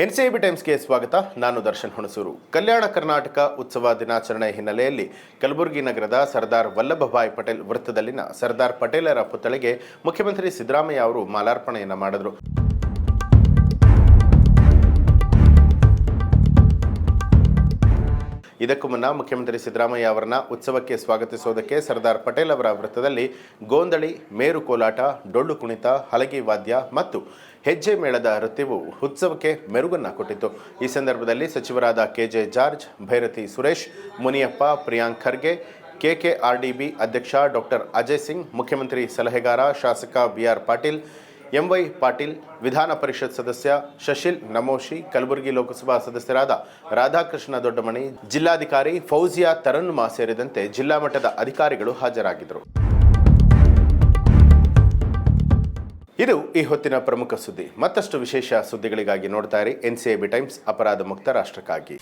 NCIB ಟೈಮ್ಸ್ಗೆ ಸ್ವಾಗತ. ನಾನು ದರ್ಶನ್ ಹುಣಸೂರು. ಕಲ್ಯಾಣ ಕರ್ನಾಟಕ ಉತ್ಸವ ದಿನಾಚರಣೆ ಹಿನ್ನೆಲೆಯಲ್ಲಿ ಕಲಬುರಗಿ ನಗರದ ಸರ್ದಾರ್ ವಲ್ಲಭಭಾಯ್ ಪಟೇಲ್ ವೃತ್ತದಲ್ಲಿನ ಸರ್ದಾರ್ ಪಟೇಲರ ಪುತ್ಥಳಿಗೆ ಮುಖ್ಯಮಂತ್ರಿ ಸಿದ್ದರಾಮಯ್ಯ ಅವರು ಮಾಲಾರ್ಪಣೆಯನ್ನು ಮಾಡಿದರು. ಇದಕ್ಕೂ ಮುನ್ನ ಮುಖ್ಯಮಂತ್ರಿ ಸಿದ್ದರಾಮಯ್ಯ ಅವರನ್ನ ಉತ್ಸವಕ್ಕೆ ಸ್ವಾಗತಿಸುವುದಕ್ಕೆ ಸರ್ದಾರ್ ಪಟೇಲ್ ಅವರ ವೃತ್ತದಲ್ಲಿ ಗೋಂದಳಿ, ಮೇರು ಕೋಲಾಟ, ಡೊಳ್ಳು ಕುಣಿತ, ಹಲಗಿ ವಾದ್ಯ ಮತ್ತು ಹೆಜ್ಜೆ ಮೇಳದ ನೃತ್ಯವು ಉತ್ಸವಕ್ಕೆ ಮೆರುಗನ್ನು ಕೊಟ್ಟಿತು. ಈ ಸಂದರ್ಭದಲ್ಲಿ ಸಚಿವರಾದ ಕೆಜೆ ಜಾರ್ಜ್, ಭೈರತಿ ಸುರೇಶ್, ಮುನಿಯಪ್ಪ, ಪ್ರಿಯಾಂಕ್ ಖರ್ಗೆ, ಕೆಕೆಆರ್ಡಿಬಿ ಅಧ್ಯಕ್ಷ ಡಾಕ್ಟರ್ ಅಜಯ್ ಸಿಂಗ್, ಮುಖ್ಯಮಂತ್ರಿ ಸಲಹೆಗಾರ ಶಾಸಕ ಬಿಆರ್ ಪಾಟೀಲ್, ಎಂವೈ ಪಾಟೀಲ್, ವಿಧಾನ ಪರಿಷತ್ ಸದಸ್ಯ ಶಶಿಲ್ ನಮೋಶಿ, ಕಲಬುರಗಿ ಲೋಕಸಭಾ ಸದಸ್ಯರಾದ ರಾಧಾಕೃಷ್ಣ ದೊಡ್ಡಮನಿ, ಜಿಲ್ಲಾಧಿಕಾರಿ ಫೌಜಿಯಾ ತರನ್ನುಮಾ ಸೇರಿದಂತೆ ಜಿಲ್ಲಾ ಮಟ್ಟದ ಅಧಿಕಾರಿಗಳು ಹಾಜರಾಗಿದ್ದರು. ಇದು ಈ ಹೊತ್ತಿನ ಪ್ರಮುಖ ಸುದ್ದಿ. ಮತ್ತಷ್ಟು ವಿಶೇಷ ಸುದ್ದಿಗಳಿಗಾಗಿ ನೋಡ್ತಾ ಇರಿ ಎನ್ಸಿಐಬಿ ಟೈಮ್ಸ್, ಅಪರಾಧ ಮುಕ್ತ ರಾಷ್ಟ್ರಕ್ಕಾಗಿ.